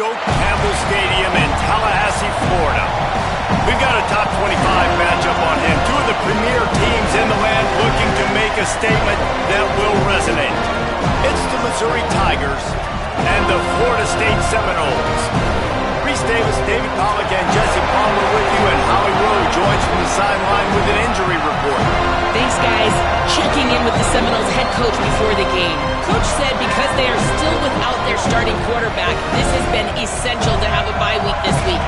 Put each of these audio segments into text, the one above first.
Doak Campbell Stadium in Tallahassee, Florida. We've got a top 25 matchup on hand. Two of the premier teams in the land looking to make a statement that will resonate. It's the Missouri Tigers and the Florida State Seminoles. Reese Davis, David Pollack, and Jesse Palmer with you, and Holly Rowe joins from the sideline with an injury report. Thanks, guys. Checking in with the Seminoles head coach before the game. Coach said because they are still without their starting quarterback, this has been essential to have a bye week this week.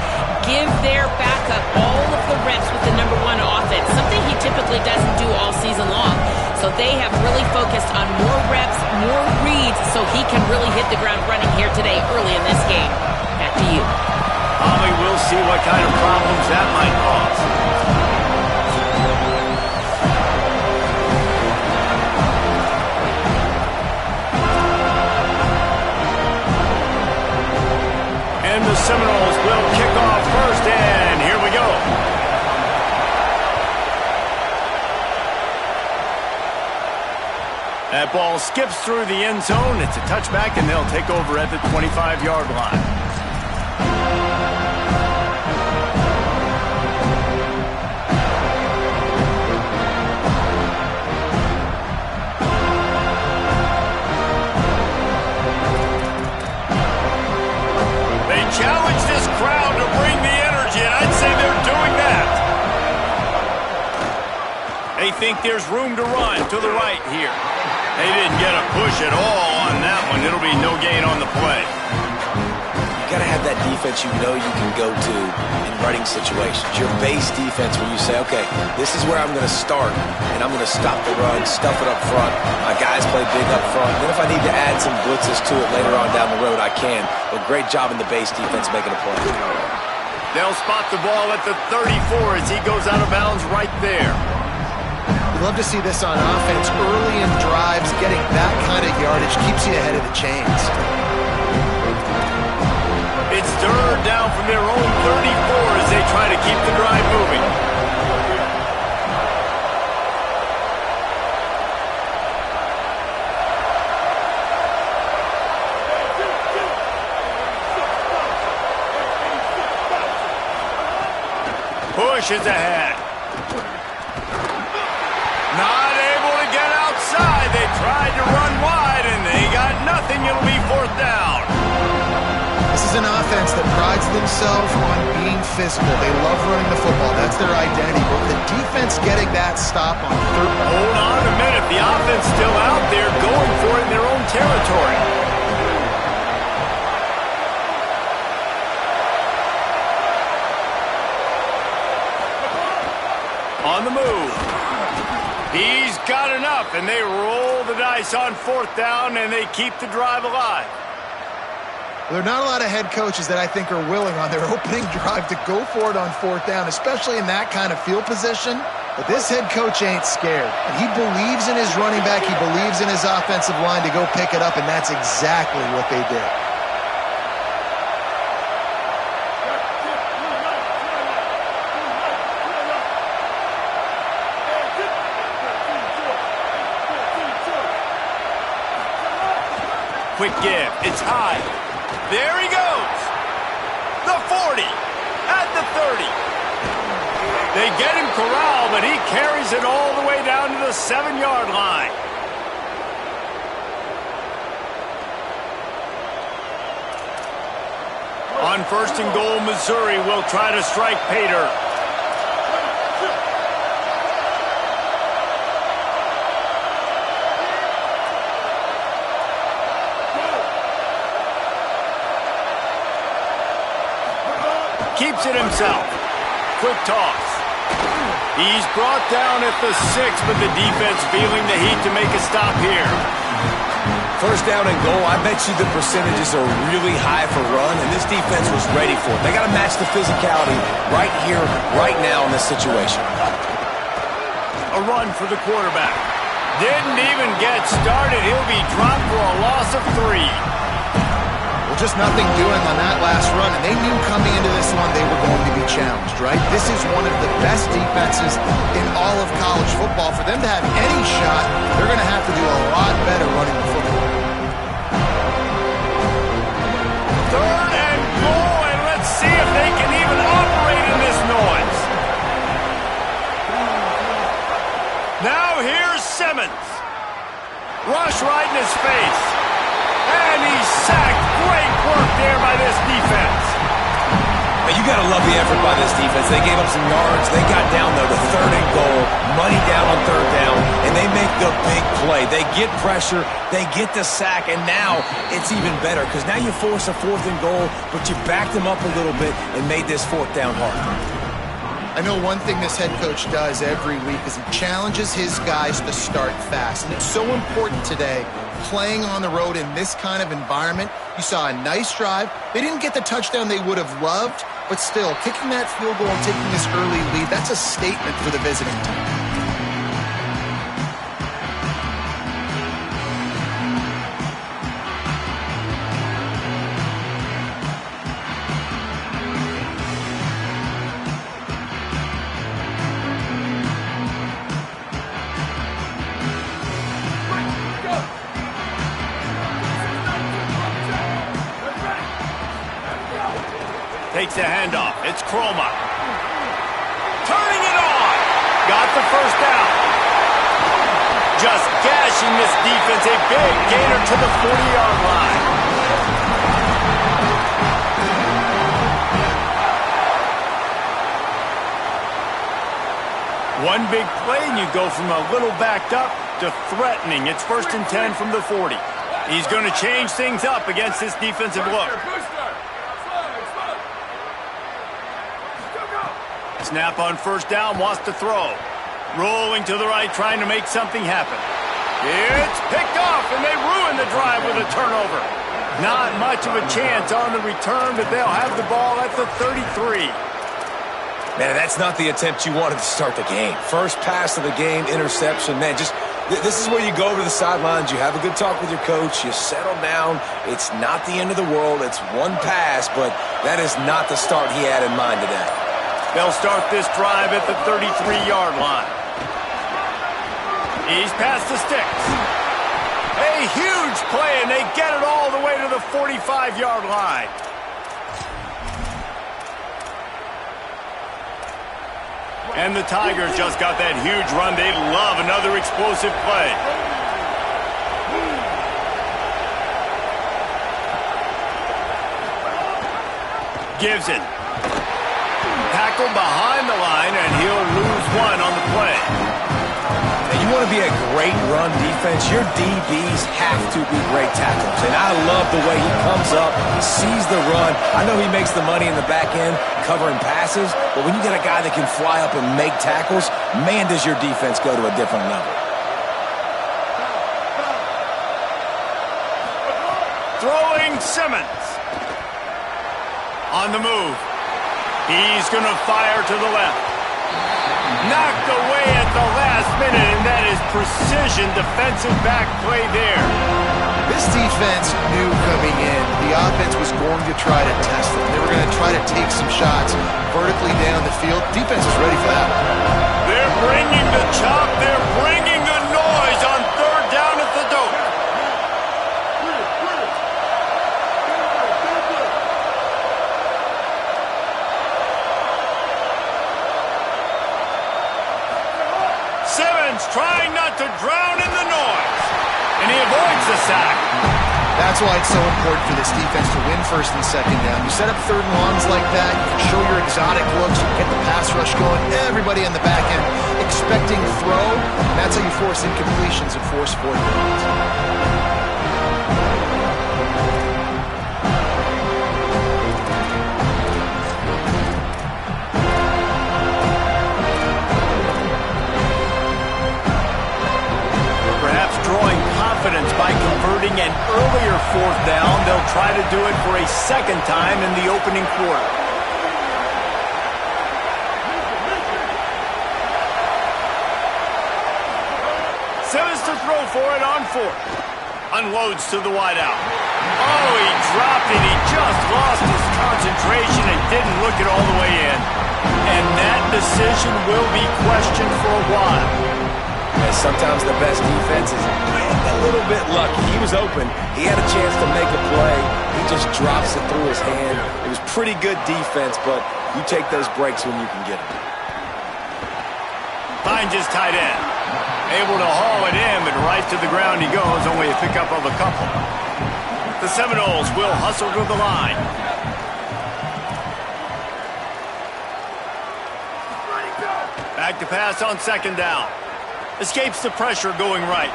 Give their backup all of the reps with the #1 offense, something he typically doesn't do all season long. So they have really focused on more reps, more reads, so he can really hit the ground running here today early in this game. Back to you. Holly, we'll see what kind of problems that might cause. And the Seminoles will kick off first, and here we go. That ball skips through the end zone. It's a touchback, and they'll take over at the 25-yard line. Challenge this crowd to bring the energy, and I'd say they're doing that. They think there's room to run to the right here. They didn't get a push at all on that one. It'll be no gain on the play. You got to have that defense you know you can go to in running situations. Your base defense where you say, okay, this is where I'm going to start, and I'm going to stop the run, stuff it up front. My guys play big up front. Then if I need to add some blitzes to it later on down the road, I can. But great job in the base defense making a play. They'll spot the ball at the 34 as he goes out of bounds right there. We love to see this on offense. Early in drives, getting that kind of yardage keeps you ahead of the chains. It's third down from their own 34 as they try to keep the drive moving. Push is ahead. Not able to get outside. They tried to run wide, and they got nothing. It'll be fourth down. This is an offense that prides themselves on being physical. They love running the football. That's their identity. But the defense getting that stop on third. Hold on a minute. The offense still out there going for it in their own territory. On the move. He's got enough, and they roll the dice on fourth down, and they keep the drive alive. There are not a lot of head coaches that I think are willing on their opening drive to go for it on fourth down, especially in that kind of field position. But this head coach ain't scared. And he believes in his running back. He believes in his offensive line to go pick it up, and that's exactly what they did. Quick give. It's high. There he goes. The 40. At the 30. They get him corralled, but he carries it all the way down to the 7-yard line. On first and goal, Missouri will try to strike Pater. Keeps it himself. Quick toss. He's brought down at the 6, but the defense feeling the heat to make a stop here. First down and goal, I bet you the percentages are really high for run, and this defense was ready for it. They got to match the physicality right here, right now in this situation. A run for the quarterback. Didn't even get started. He'll be dropped for a loss of 3. Well, just nothing doing on that last run, and they knew coming into this one they were going to be challenged, right? This is one of the best defenses in all of college football. For them to have any shot, they're going to have to do a lot better running the football. Third and here's Simmons. Rush right in his face. And he's sacked. Great work there by this defense. You got to love the effort by this defense. They gave up some yards. They got down, though, to 3rd and goal. Money down on 3rd down. And they make the big play. They get pressure. They get the sack. And now it's even better because now you force a 4th and goal, but you backed them up a little bit and made this 4th down hard. I know one thing this head coach does every week is he challenges his guys to start fast. And it's so important today, playing on the road in this kind of environment. You saw a nice drive. They didn't get the touchdown they would have loved, but still, kicking that field goal and taking this early lead, that's a statement for the visiting team. Takes a handoff. It's Kroma. Turning it on. Got the first down. Just gashing this defense. A big gainer to the 40-yard line. One big play and you go from a little backed up to threatening. It's 1st and 10 from the 40. He's going to change things up against this defensive look. Snap on 1st down, wants to throw. Rolling to the right, trying to make something happen. It's picked off, and they ruin the drive with a turnover. Not much of a chance on the return, but they'll have the ball at the 33. Man, that's not the attempt you wanted to start the game. First pass of the game, interception. Man, this is where you go over the sidelines. You have a good talk with your coach. You settle down. It's not the end of the world. It's one pass, but that is not the start he had in mind today. They'll start this drive at the 33-yard line. He's past the sticks. A huge play, and they get it all the way to the 45-yard line. And the Tigers just got that huge run. They love another explosive play. Gives it. Tackle behind the line, and he'll lose one on the play. Now, you want to be a great run defense, your DBs have to be great tacklers. And I love the way he comes up, sees the run. I know he makes the money in the back end covering passes, but when you get a guy that can fly up and make tackles, man, does your defense go to a different level. Throwing Simmons. On the move. He's going to fire to the left. Knocked away at the last minute, and that is precision defensive back play there. This defense knew coming in the offense was going to try to test them. They were going to try to take some shots vertically down the field. Defense was ready for that. They're bringing the chop. They're bringing the noise on 3rd down at the dope. Simmons trying not to drown in the noise. And he avoids the sack. That's why it's so important for this defense to win 1st and 2nd down. You set up 3rd and longs like that, you can show your exotic looks, you can get the pass rush going, everybody in the back end expecting throw, and that's how you force incompletions and force 4th downs. By converting an earlier 4th down, they'll try to do it for a 2nd time in the opening quarter. Simmons to throw for it on 4th. Unloads to the wideout. Oh, he dropped it. He just lost his concentration and didn't look it all the way in. And that decision will be questioned for a while. And sometimes the best defense is a little bit lucky. He was open. He had a chance to make a play. He just drops it through his hand. It was pretty good defense, but you take those breaks when you can get them. Finds his tight end. Able to haul it in, but right to the ground he goes, only a pickup of a couple. The Seminoles will hustle to the line. Back to pass on second down. Escapes the pressure going right.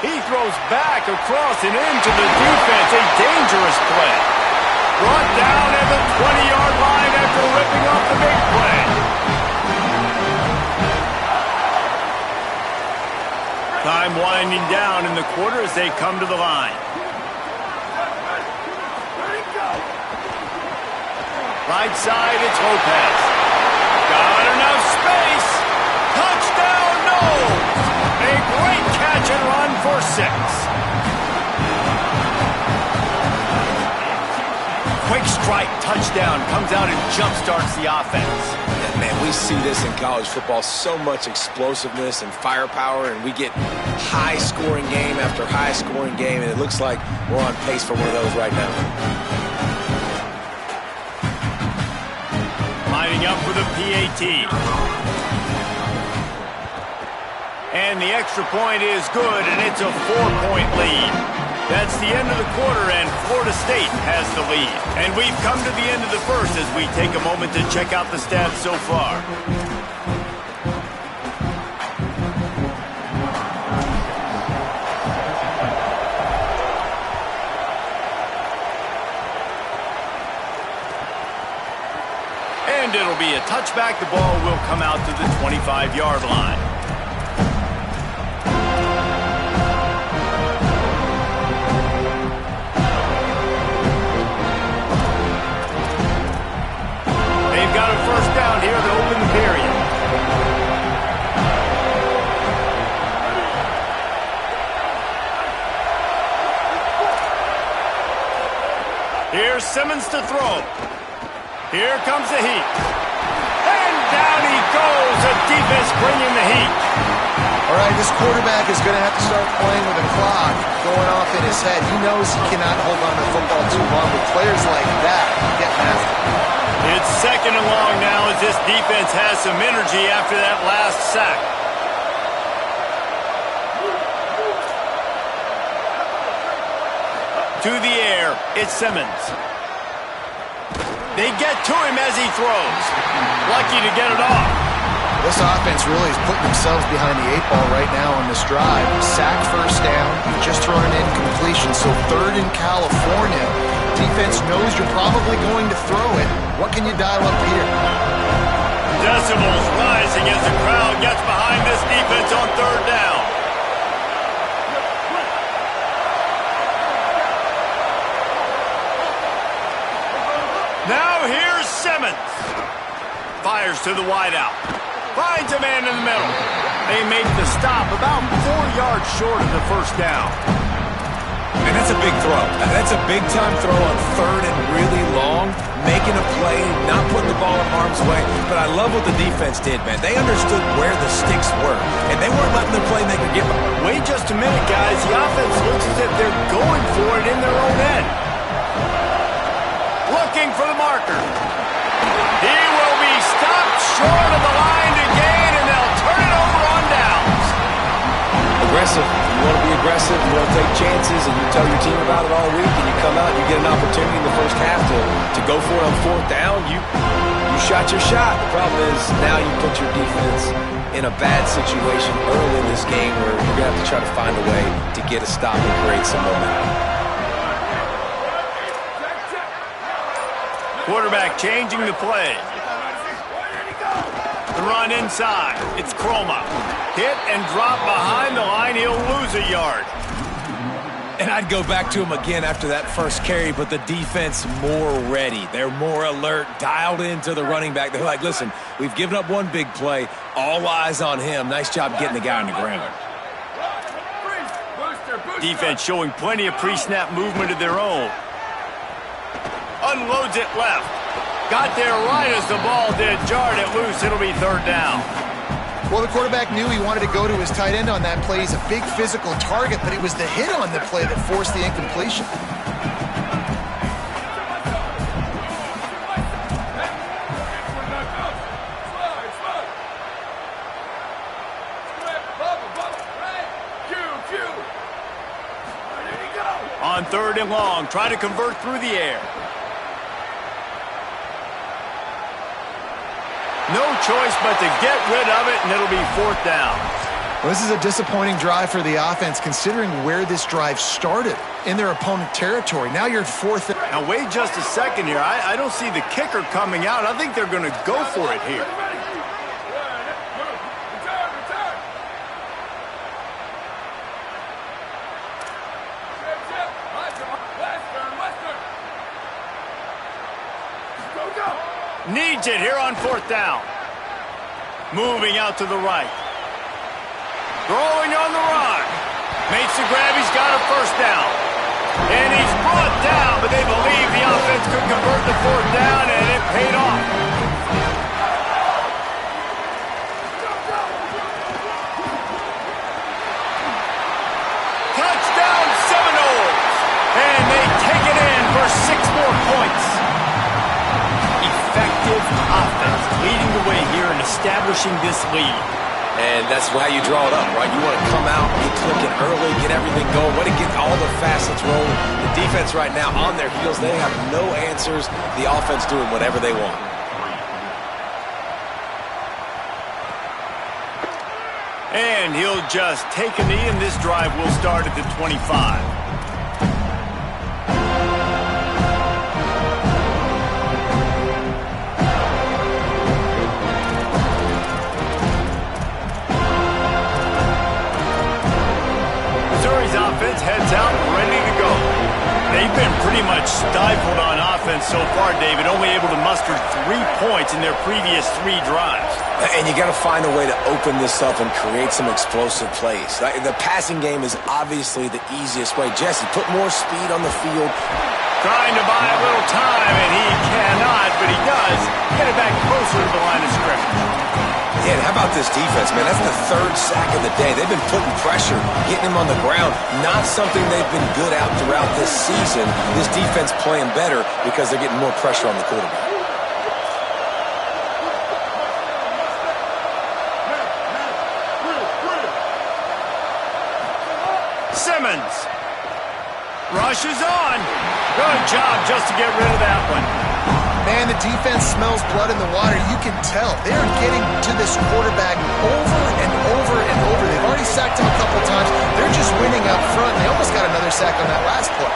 He throws back across and into the defense. A dangerous play. Brought down at the 20-yard line after ripping off the big play. Time winding down in the quarter as they come to the line. Right side, it's Lopez. Got enough space. Touchdown, Noles. A great catch and run for 6. Quick strike touchdown comes out and jumpstarts the offense. And man, we see this in college football, so much explosiveness and firepower, and we get high-scoring game after high-scoring game, and it looks like we're on pace for one of those right now. Lining up for the PAT. And the extra point is good, and it's a 4-point lead. That's the end of the quarter, and Florida State has the lead. And we've come to the end of the first as we take a moment to check out the stats so far. And it'll be a touchback. The ball will come out to the 25-yard line. They've got a first down here to open the period. Here's Simmons to throw. Here comes the heat. And down he goes. The defense bringing the heat. All right, this quarterback is going to have to start playing with a clock going off in his head. He knows he cannot hold on to the football too long. With players like that, getting after it. It's second and long now as this defense has some energy after that last sack. To the air, it's Simmons. They get to him as he throws. Lucky to get it off. This offense really is putting themselves behind the 8 ball right now on this drive. Sack first down, just throwing in completion. So third in California. Defense knows you're probably going to throw it. What can you dial up here? Decibels rising as the crowd gets behind this defense on third down. Now here's Simmons. Fires to the wideout. Finds a man in the middle. They make the stop about 4 yards short of the first down. And that's a big throw. That's a big-time throw on third and really long, making a play, not putting the ball in harm's way. But I love what the defense did, man. They understood where the sticks were, and they weren't letting the playmaker get by. Wait just a minute, guys. The offense looks as if they're going for it in their own end. Looking for the marker. He will be stopped short of the line to gain, and they'll turn it over on downs. Aggressive. You want to be aggressive. You want to take chances, and you tell your team about it all week, and you come out and you get an opportunity in the first half to go for it on fourth down. You shot your shot. The problem is now you put your defense in a bad situation early in this game where you're going to have to try to find a way to get a stop and create some momentum. Quarterback changing the play. The run inside. It's Chroma. Hit and drop behind the line. He'll lose a yard. And I'd go back to him again after that first carry, but the defense more ready. They're more alert, dialed into the running back. They're like, listen, we've given up one big play. All eyes on him. Nice job getting the guy on the ground. Defense showing plenty of pre-snap movement of their own. Unloads it left. Got there right as the ball did. Jarred it loose. It'll be third down. Well, the quarterback knew he wanted to go to his tight end on that play. He's a big physical target, but it was the hit on the play that forced the incompletion. On 3rd and long, try to convert through the air. No choice but to get rid of it, and it'll be 4th down. Well, this is a disappointing drive for the offense, considering where this drive started in their opponent territory. Now you're at 4th. Now, wait just a second here. I don't see the kicker coming out. I think they're going to go for it here. Needs it here on 4th down. Moving out to the right. Throwing on the run. Makes the grab. He's got a 1st down. And he's brought down, but they believe the offense could convert the 4th down, and it paid off. Touchdown Seminoles. And they take it in for 6 more points. Effective offense leading the way here and establishing this lead. And that's how you draw it up, right? You want to come out, get clicking early, get everything going, want to get all the facets rolling. The defense right now on their heels, they have no answers. The offense doing whatever they want. And he'll just take a knee, and this drive will start at the 25. Offense heads out, ready to go. They've been pretty much stifled on offense so far, David, only able to muster 3 points in their previous 3 drives. And you got to find a way to open this up and create some explosive plays. The passing game is obviously the easiest way. Jesse, put more speed on the field. Trying to buy a little time, and he cannot, but he does get it back closer to the line of scrimmage. Yeah, and how about this defense, man? That's the 3rd sack of the day. They've been putting pressure, getting him on the ground. Not something they've been good at throughout this season. This defense playing better because they're getting more pressure on the quarterback. Simmons rushes on. Good job just to get rid of that one. Man, the defense smells blood in the water. You can tell. They're getting to this quarterback over and over and over. They've already sacked him a couple times. They're just winning out front. They almost got another sack on that last play.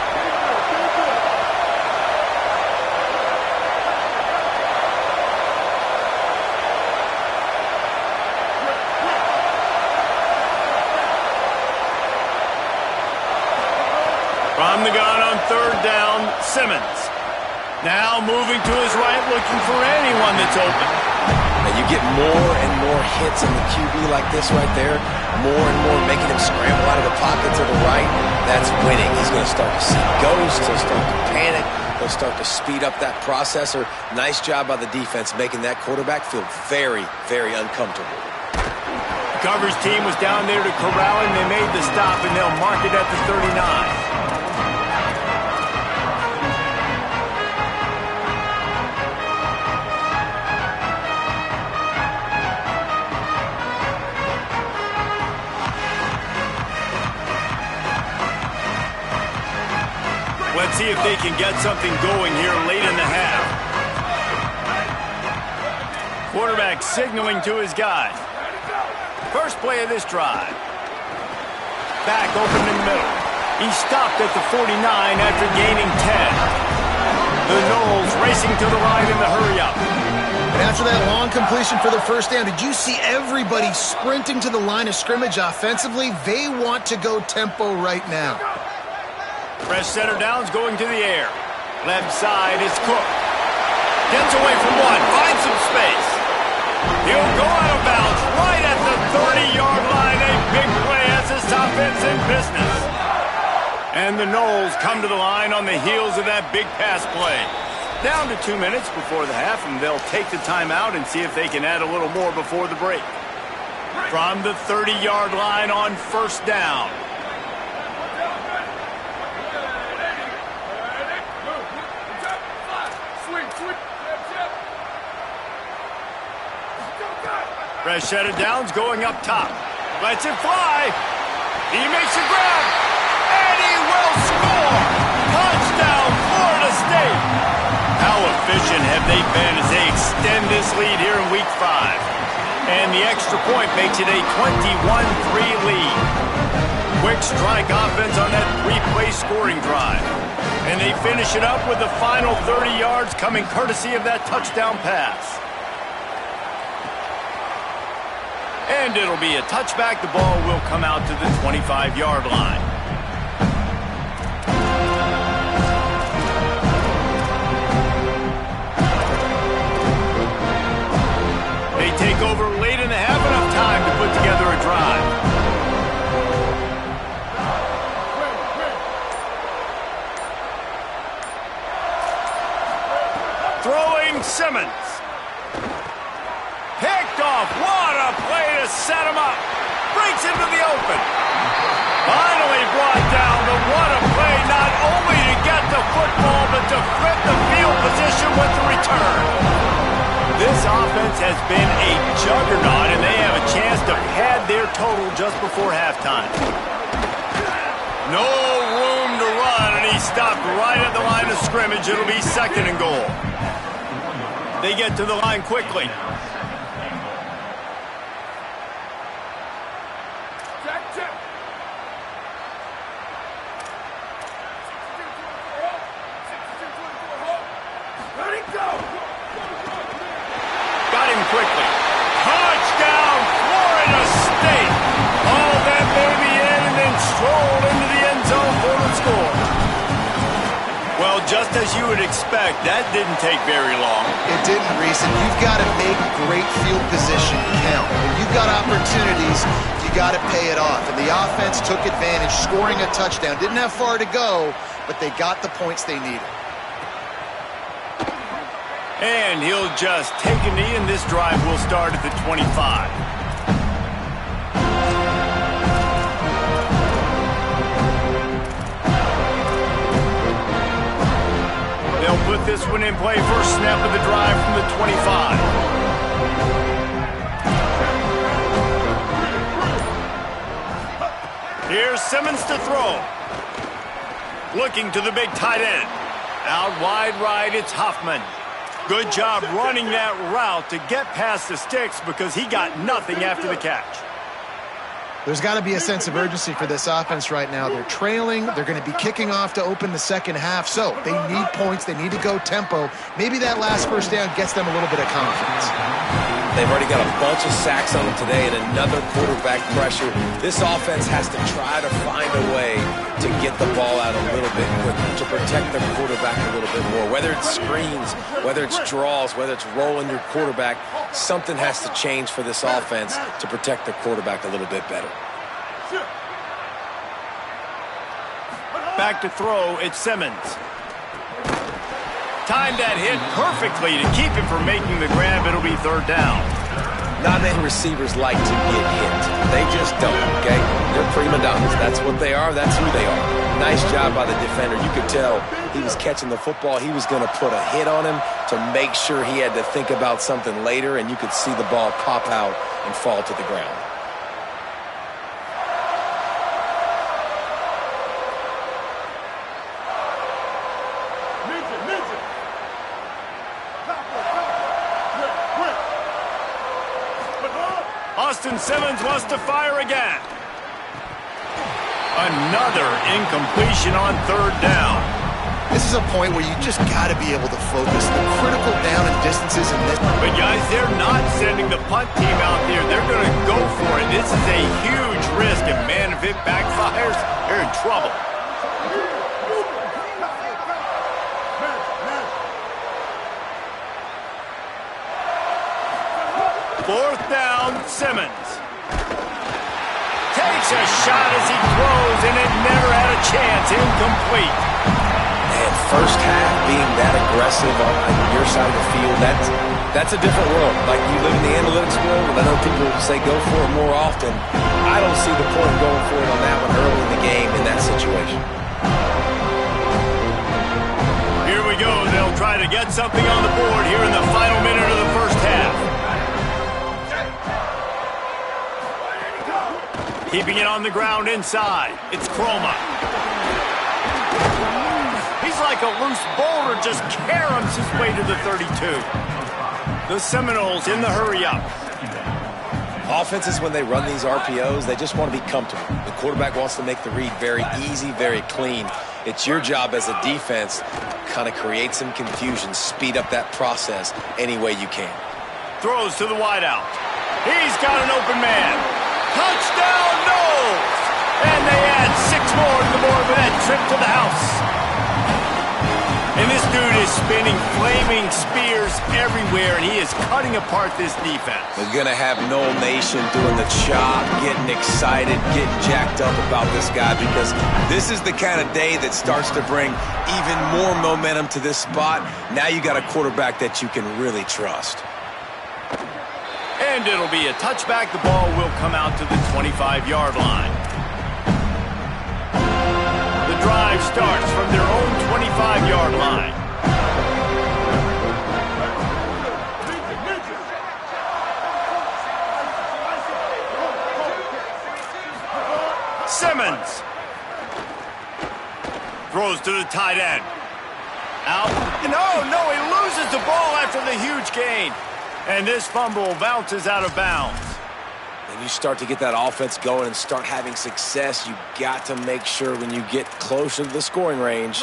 From the gun on 3rd down, Simmons. Now moving to his right, looking for anyone that's open. And you get more and more hits in the QB like this right there. More and more making him scramble out of the pocket to the right. That's winning. He's going to start to see ghosts. He'll start to panic. He'll start to speed up that processor. Nice job by the defense making that quarterback feel very, very uncomfortable. The coverage team was down there to corral him. They made the stop, and they'll mark it at the 39. Let's see if they can get something going here late in the half. Quarterback signaling to his guy. First play of this drive. Back open in the middle. He stopped at the 49 after gaining 10. The Noles racing to the line in the hurry-up. And after that long completion for the 1st down, did you see everybody sprinting to the line of scrimmage offensively? They want to go tempo right now. Fresh center downs going to the air. Left side is Cook. Gets away from one. Finds some space. He'll go out of bounds right at the 30-yard line. A big play as this offense in business. And the Noles come to the line on the heels of that big pass play. Down to 2 minutes before the half, and they'll take the timeout and see if they can add a little more before the break. From the 30-yard line on 1st down. Fresh set of downs going up top. Lets it fly. He makes a grab. And he will score. How efficient have they been as they extend this lead here in Week 5? And the extra point makes it a 21-3 lead. Quick strike offense on that three-play scoring drive. And they finish it up with the final 30 yards coming courtesy of that touchdown pass. And it'll be a touchback. The ball will come out to the 25-yard line. They take over late and they have enough time to put together a drive. Throwing Simmons. Picked off. What a play to set him up. Breaks into the open. Finally brought down, but what a play not only to get the football, but to flip the field position with the return. This offense has been a juggernaut, and they have a chance to pad their total just before halftime. No room to run, and he stopped right at the line of scrimmage. It'll be 2nd and goal. They get to the line quickly. Quickly. Touchdown, Florida State. Hauled that baby in and then strolled into the end zone for the score. Well, just as you would expect, that didn't take very long. It didn't, Reese, and you've got to make great field position count. When you've got opportunities, you got to pay it off. And the offense took advantage, scoring a touchdown. Didn't have far to go, but they got the points they needed. And he'll just take a knee, and this drive will start at the 25. They'll put this one in play. First snap of the drive from the 25. Here's Simmons to throw. Looking to the big tight end. Out wide right, it's Huffman. Good job running that route to get past the sticks because he got nothing after the catch. There's got to be a sense of urgency for this offense right now. They're trailing. They're going to be kicking off to open the second half. So they need points. They need to go tempo. Maybe that last first down gets them a little bit of confidence. They've already got a bunch of sacks on them today and another quarterback pressure. This offense has to try to find a way to get the ball out a little bit quicker, to protect their quarterback a little bit more. Whether it's screens, whether it's draws, whether it's rolling your quarterback, something has to change for this offense to protect their quarterback a little bit better. Back to throw, it's Simmons. Timed that hit perfectly to keep him from making the grab. It'll be 3rd down. Not many receivers like to get hit. They just don't, okay? They're prima donnas. That's what they are. That's who they are. Nice job by the defender. You could tell he was catching the football. He was going to put a hit on him to make sure he had to think about something later, and you could see the ball pop out and fall to the ground. Austin Simmons wants to fire again. Another incompletion on 3rd down. This is a point where you just got to be able to focus. The critical down and distances in this. But guys, they're not sending the punt team out there. They're going to go for it. This is a huge risk, and man, if it backfires, they're in trouble. Fourth down, Simmons. Takes a shot as he throws, and it never had a chance. Incomplete. And first half being that aggressive on your side of the field, that's a different world. Like, you live in the analytics world, and I know people say go for it more often. I don't see the point of going for it on that one early in the game in that situation. Here we go. They'll try to get something on the board here in the final minute of the first half. Keeping it on the ground inside. It's Croma. He's Feels like a loose boulder just caroms his way to the 32. The Seminoles in the hurry-up. Offenses, when they run these RPOs, they just want to be comfortable. The quarterback wants to make the read very easy, very clean. It's your job as a defense to kind of create some confusion, speed up that process any way you can. Throws to the wideout. He's got an open man. Touchdown, Noles! And they add 6 more to the board with that trip to the house. And this dude is spinning flaming spears everywhere, and he is cutting apart this defense. We're going to have Nole Nation doing the chop, getting excited, getting jacked up about this guy, because this is the kind of day that starts to bring even more momentum to this spot. Now you got a quarterback that you can really trust. And it'll be a touchback. The ball will come out to the 25-yard line. The drive starts from their own 25-yard line. Simmons throws to the tight end. Out. No, he loses the ball after the huge gain. And this fumble bounces out of bounds. When you start to get that offense going and start having success, you got to make sure when you get closer to the scoring range,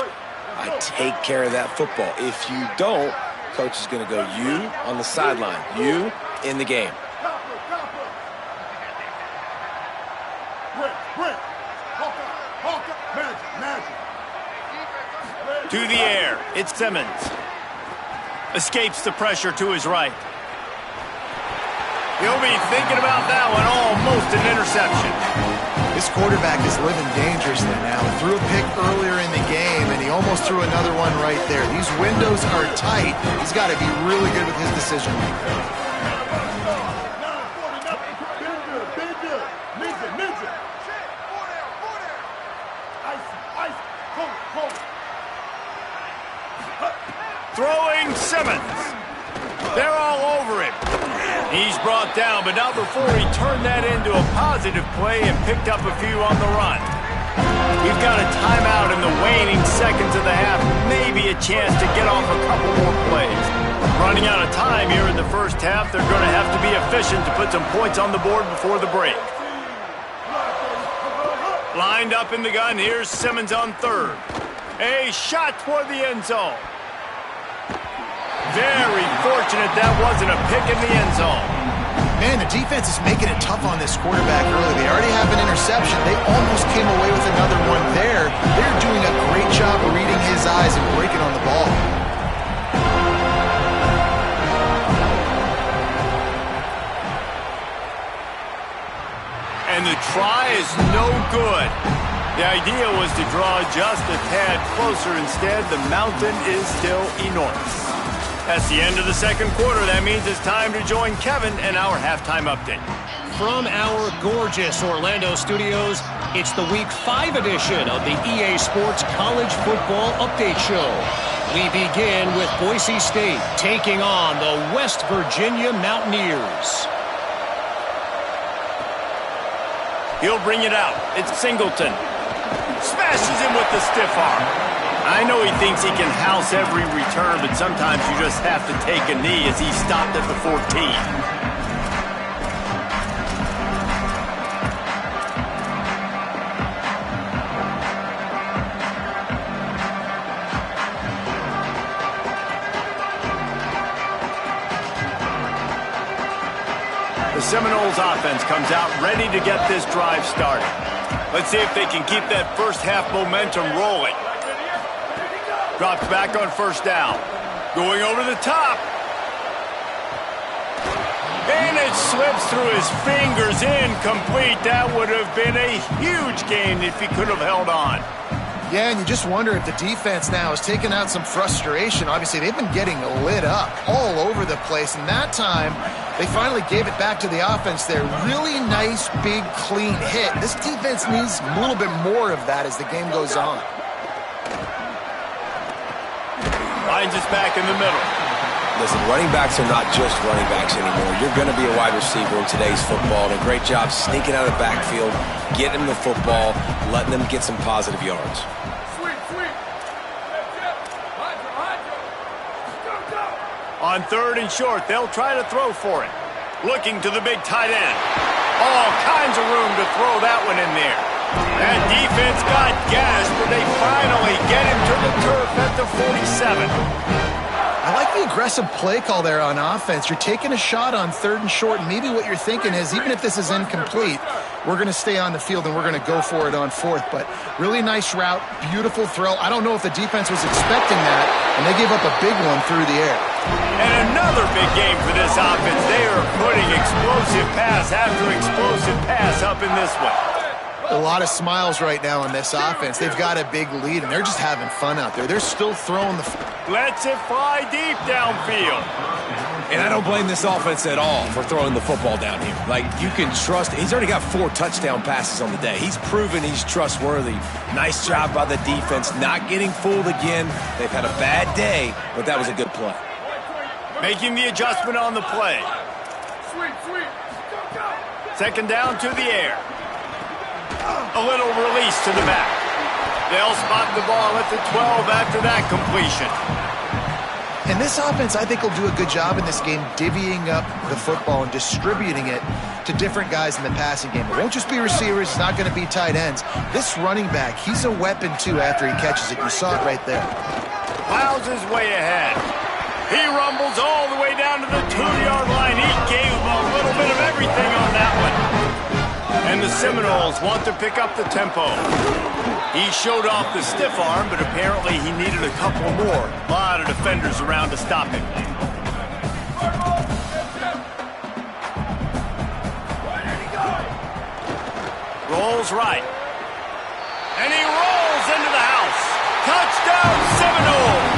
I take care of that football. If you don't, coach is going to go you on the sideline, you in the game. To the air, it's Simmons. Escapes the pressure to his right. He'll be thinking about that one, almost an interception. This quarterback is living dangerously now. He threw a pick earlier in the game, and he almost threw another one right there. These windows are tight. He's got to be really good with his decision making. Throwing Simmons. They're all over him. He's brought down, but not before he turned that into a positive play and picked up a few on the run. We've got a timeout in the waning seconds of the half, maybe a chance to get off a couple more plays. Running out of time here in the first half, they're going to have to be efficient to put some points on the board before the break. Lined up in the gun, here's Simmons on third. A shot toward the end zone. Very fortunate that wasn't a pick in the end zone. Man, the defense is making it tough on this quarterback early. They already have an interception. They almost came away with another one there. They're doing a great job of reading his eyes and breaking on the ball. And the try is no good. The idea was to draw just a tad closer. Instead, the mountain is still enormous. That's the end of the second quarter. That means it's time to join Kevin and our halftime update. From our gorgeous Orlando studios, it's the Week 5 edition of the EA Sports College Football Update Show. We begin with Boise State taking on the West Virginia Mountaineers. He'll bring it out. It's Singleton. Smashes him with the stiff arm. I know he thinks he can house every return, but sometimes you just have to take a knee as he stopped at the 14. The Seminoles offense comes out ready to get this drive started. Let's see if they can keep that first half momentum rolling. Drops back on first down. Going over the top. And it slips through his fingers, incomplete. That would have been a huge gain if he could have held on. Yeah, and you just wonder if the defense now is taking out some frustration. Obviously, they've been getting lit up all over the place, and that time they finally gave it back to the offense there. Really nice, big, clean hit. This defense needs a little bit more of that as the game goes on. Finds us back in the middle. Listen, running backs are not just running backs anymore. You're going to be a wide receiver in today's football, and a great job sneaking out of the backfield, getting them the football, letting them get some positive yards. On 3rd and short, they'll try to throw for it. Looking to the big tight end. All kinds of room to throw that one in there. That defense got gassed, but they finally get him to the turf at the 47. I like the aggressive play call there on offense. You're taking a shot on 3rd and short, and maybe what you're thinking is, even if this is incomplete, we're going to stay on the field and we're going to go for it on 4th. But really nice route, beautiful throw. I don't know if the defense was expecting that, and they gave up a big one through the air. And another big game for this offense. They are putting explosive pass after explosive pass up in this one. A lot of smiles right now on this offense. They've got a big lead, and they're just having fun out there. They're still throwing the... Lets it fly deep downfield. And I don't blame this offense at all for throwing the football down here. Like, you can trust. He's already got 4 touchdown passes on the day. He's proven he's trustworthy. Nice job by the defense, not getting fooled again. They've had a bad day, but that was a good play. Making the adjustment on the play. 2nd down to the air. A little release to the back. They'll spot the ball at the 12 after that completion. And this offense, I think, will do a good job in this game divvying up the football and distributing it to different guys in the passing game. It won't just be receivers. It's not going to be tight ends. This running back, he's a weapon, too, after he catches it. You saw it right there. Plows his way ahead. He rumbles all the way down to the 2-yard line. He gave a little bit of everything on that one. And the Seminoles want to pick up the tempo. He showed off the stiff arm, but apparently he needed a couple more. A lot of defenders around to stop him. Rolls right. And he rolls into the house. Touchdown, Seminoles!